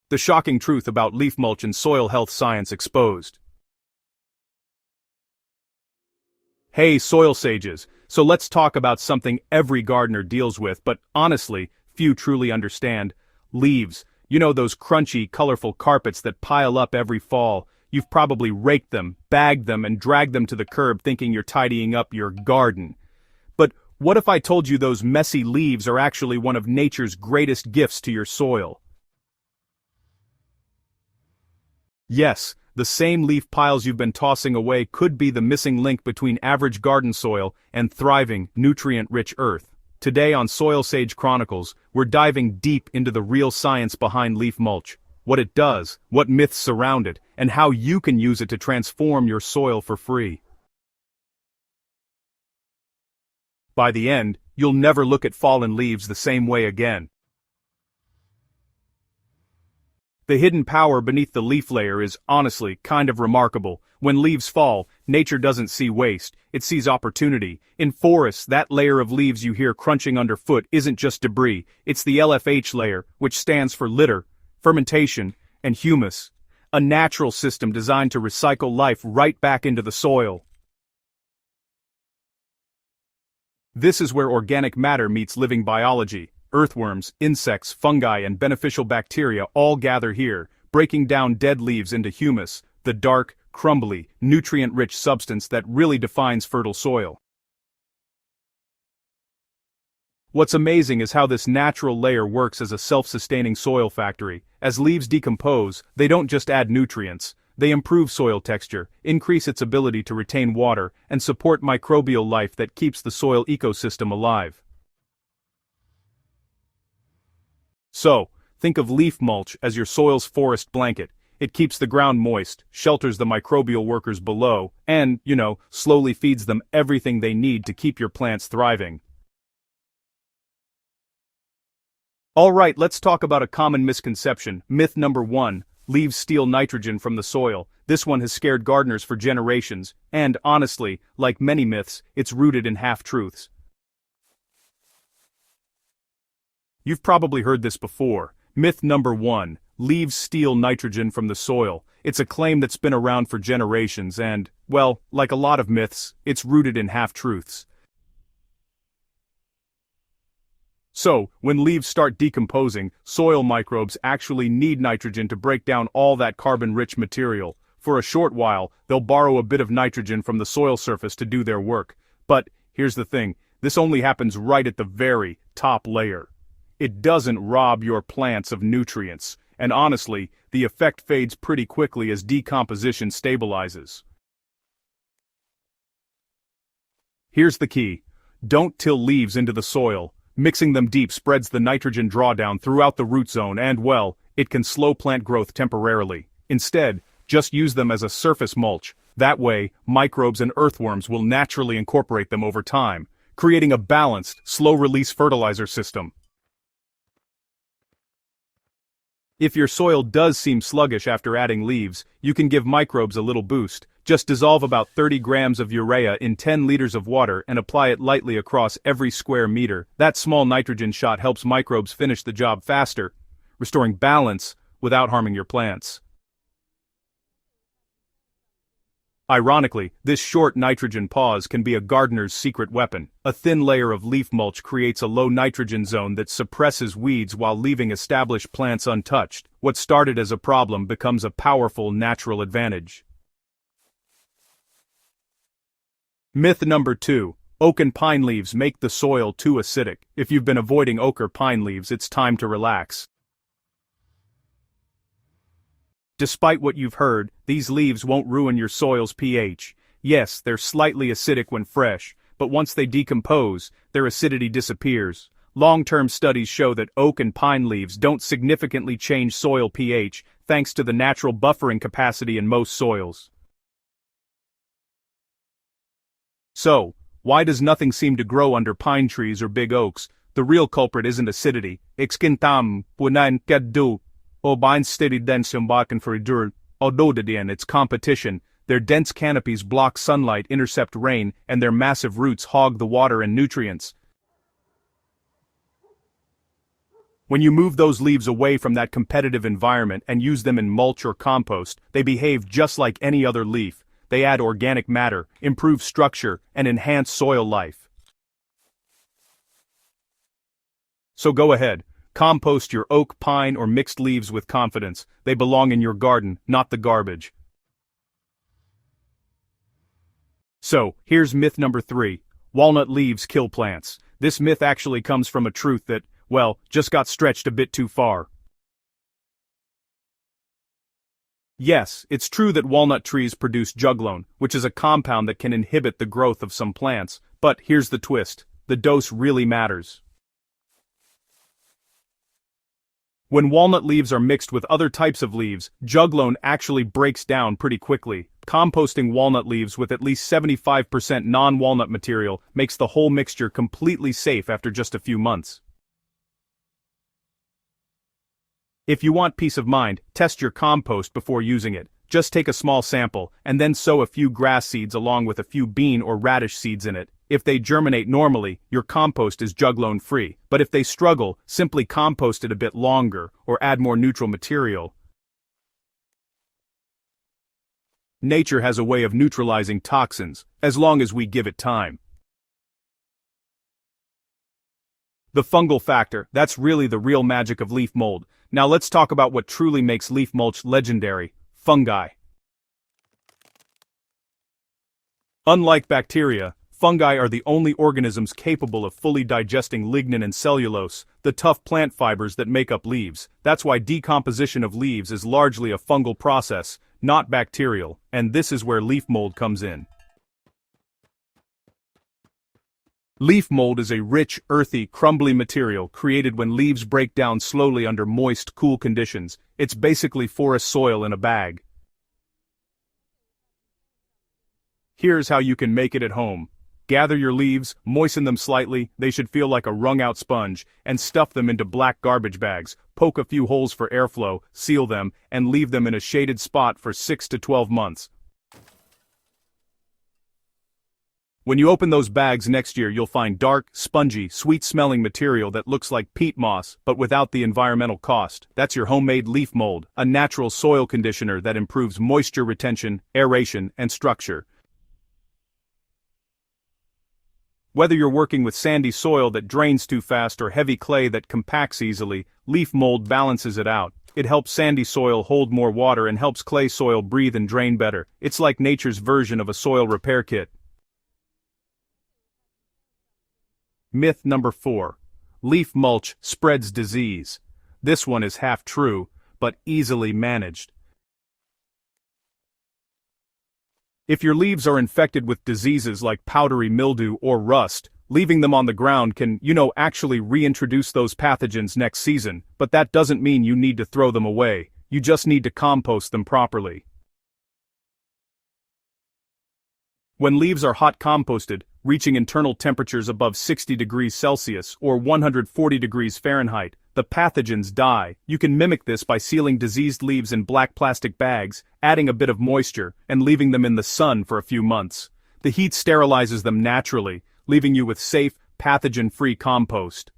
The shocking truth about leaf mulch and soil health science exposed. Hey soil sages, so let's talk about something every gardener deals with but honestly, few truly understand. Leaves. You know those crunchy, colorful carpets that pile up every fall. You've probably raked them, bagged them, and dragged them to the curb thinking you're tidying up your garden. But what if I told you those messy leaves are actually one of nature's greatest gifts to your soil? Yes, the same leaf piles you've been tossing away could be the missing link between average garden soil and thriving, nutrient-rich earth. Today on SoilSage Chronicles, we're diving deep into the real science behind leaf mulch, what it does, what myths surround it, and how you can use it to transform your soil for free. By the end, you'll never look at fallen leaves the same way again. The hidden power beneath the leaf layer is, honestly, kind of remarkable. When leaves fall, nature doesn't see waste, it sees opportunity. In forests, that layer of leaves you hear crunching underfoot isn't just debris, it's the LFH layer, which stands for litter, fermentation, and humus. A natural system designed to recycle life right back into the soil. This is where organic matter meets living biology. Earthworms, insects, fungi, and beneficial bacteria all gather here, breaking down dead leaves into humus, the dark, crumbly, nutrient-rich substance that really defines fertile soil. What's amazing is how this natural layer works as a self-sustaining soil factory. As leaves decompose, they don't just add nutrients, they improve soil texture, increase its ability to retain water, and support microbial life that keeps the soil ecosystem alive. So, think of leaf mulch as your soil's forest blanket. It keeps the ground moist, shelters the microbial workers below, and, slowly feeds them everything they need to keep your plants thriving. Alright, let's talk about a common misconception. Myth number 1, leaves steal nitrogen from the soil. This one has scared gardeners for generations, and honestly, like many myths, it's rooted in half-truths. You've probably heard this before. Myth number 1, leaves steal nitrogen from the soil. It's a claim that's been around for generations and, well, like a lot of myths, it's rooted in half-truths. So, when leaves start decomposing, soil microbes actually need nitrogen to break down all that carbon-rich material. For a short while, they'll borrow a bit of nitrogen from the soil surface to do their work. But, here's the thing, this only happens right at the very top layer. It doesn't rob your plants of nutrients, and honestly, the effect fades pretty quickly as decomposition stabilizes. Here's the key. Don't till leaves into the soil. Mixing them deep spreads the nitrogen drawdown throughout the root zone and, well, it can slow plant growth temporarily. Instead, just use them as a surface mulch. That way, microbes and earthworms will naturally incorporate them over time, creating a balanced, slow-release fertilizer system. If your soil does seem sluggish after adding leaves, you can give microbes a little boost. Just dissolve about 30 grams of urea in 10 liters of water and apply it lightly across every square meter. That small nitrogen shot helps microbes finish the job faster, restoring balance without harming your plants. Ironically, this short nitrogen pause can be a gardener's secret weapon. A thin layer of leaf mulch creates a low nitrogen zone that suppresses weeds while leaving established plants untouched. What started as a problem becomes a powerful natural advantage. Myth number 2. Oak and pine leaves make the soil too acidic. If you've been avoiding oak or pine leaves, it's time to relax. Despite what you've heard, these leaves won't ruin your soil's pH. Yes, they're slightly acidic when fresh, but once they decompose, their acidity disappears. Long-term studies show that oak and pine leaves don't significantly change soil pH, thanks to the natural buffering capacity in most soils. So, why does nothing seem to grow under pine trees or big oaks? The real culprit isn't acidity. It's competition. Their dense canopies block sunlight, intercept rain, and their massive roots hog the water and nutrients. When you move those leaves away from that competitive environment and use them in mulch or compost, they behave just like any other leaf. They add organic matter, improve structure, and enhance soil life. So go ahead, compost your oak, pine, or mixed leaves with confidence. They belong in your garden, not the garbage. So, here's myth number 3. Walnut leaves kill plants. This myth actually comes from a truth that, well, just got stretched a bit too far. Yes, it's true that walnut trees produce juglone, which is a compound that can inhibit the growth of some plants, but here's the twist. The dose really matters. When walnut leaves are mixed with other types of leaves, juglone actually breaks down pretty quickly. Composting walnut leaves with at least 75% non-walnut material makes the whole mixture completely safe after just a few months. If you want peace of mind, test your compost before using it. Just take a small sample, and then sow a few grass seeds along with a few bean or radish seeds in it. If they germinate normally, your compost is juglone-free. But if they struggle, simply compost it a bit longer, or add more neutral material. Nature has a way of neutralizing toxins, as long as we give it time. The fungal factor, that's really the real magic of leaf mold. Now let's talk about what truly makes leaf mulch legendary: fungi. Unlike bacteria, fungi are the only organisms capable of fully digesting lignin and cellulose, the tough plant fibers that make up leaves. That's why decomposition of leaves is largely a fungal process, not bacterial, and this is where leaf mold comes in. Leaf mold is a rich, earthy, crumbly material created when leaves break down slowly under moist, cool conditions. It's basically forest soil in a bag. Here's how you can make it at home. Gather your leaves, moisten them slightly, they should feel like a wrung-out sponge, and stuff them into black garbage bags. Poke a few holes for airflow, seal them, and leave them in a shaded spot for 6 to 12 months. When you open those bags next year, you'll find dark, spongy, sweet-smelling material that looks like peat moss, but without the environmental cost. That's your homemade leaf mold, a natural soil conditioner that improves moisture retention, aeration, and structure. Whether you're working with sandy soil that drains too fast or heavy clay that compacts easily, leaf mold balances it out. It helps sandy soil hold more water and helps clay soil breathe and drain better. It's like nature's version of a soil repair kit. Myth number 4. Leaf mulch spreads disease. This one is half true, but easily managed. If your leaves are infected with diseases like powdery mildew or rust, leaving them on the ground can, actually reintroduce those pathogens next season, but that doesn't mean you need to throw them away. You just need to compost them properly. When leaves are hot composted, reaching internal temperatures above 60 degrees Celsius or 140 degrees Fahrenheit, the pathogens die. You can mimic this by sealing diseased leaves in black plastic bags, adding a bit of moisture, and leaving them in the sun for a few months. The heat sterilizes them naturally, leaving you with safe, pathogen-free compost.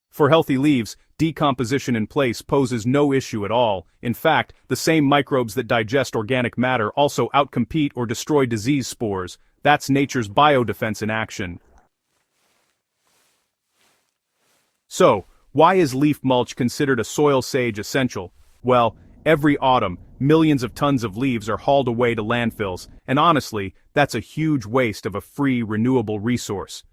For healthy leaves, decomposition in place poses no issue at all. In fact, the same microbes that digest organic matter also outcompete or destroy disease spores. That's nature's biodefense in action. So, why is leaf mulch considered a SoilSage essential? Well, every autumn, millions of tons of leaves are hauled away to landfills, and honestly, that's a huge waste of a free, renewable resource.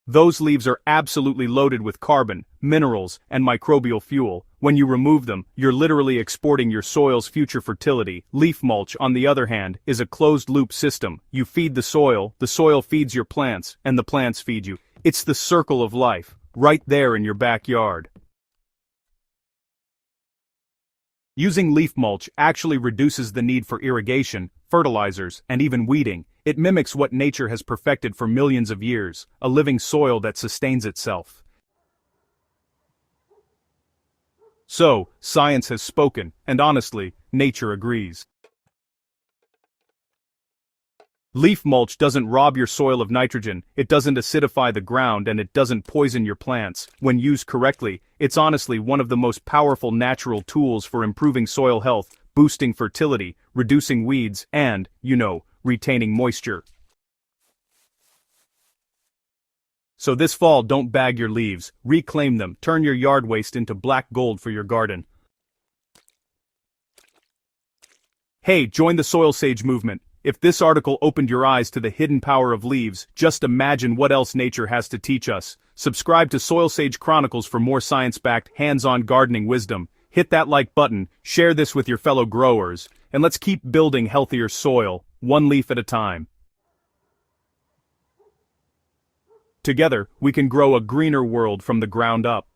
Those leaves are absolutely loaded with carbon, minerals, and microbial fuel. When you remove them, you're literally exporting your soil's future fertility. Leaf mulch, on the other hand, is a closed-loop system. You feed the soil feeds your plants, and the plants feed you. It's the circle of life, right there in your backyard. Using leaf mulch actually reduces the need for irrigation, fertilizers, and even weeding. It mimics what nature has perfected for millions of years, a living soil that sustains itself. So, science has spoken, and honestly, nature agrees. Leaf mulch doesn't rob your soil of nitrogen, it doesn't acidify the ground, and it doesn't poison your plants. When used correctly, it's honestly one of the most powerful natural tools for improving soil health, boosting fertility, reducing weeds, and, retaining moisture. So this fall, don't bag your leaves, reclaim them, turn your yard waste into black gold for your garden. Hey, join the SoilSage movement. If this article opened your eyes to the hidden power of leaves, just imagine what else nature has to teach us. Subscribe to SoilSage Chronicles for more science-backed, hands-on gardening wisdom. Hit that like button, share this with your fellow growers, and let's keep building healthier soil, one leaf at a time. Together, we can grow a greener world from the ground up.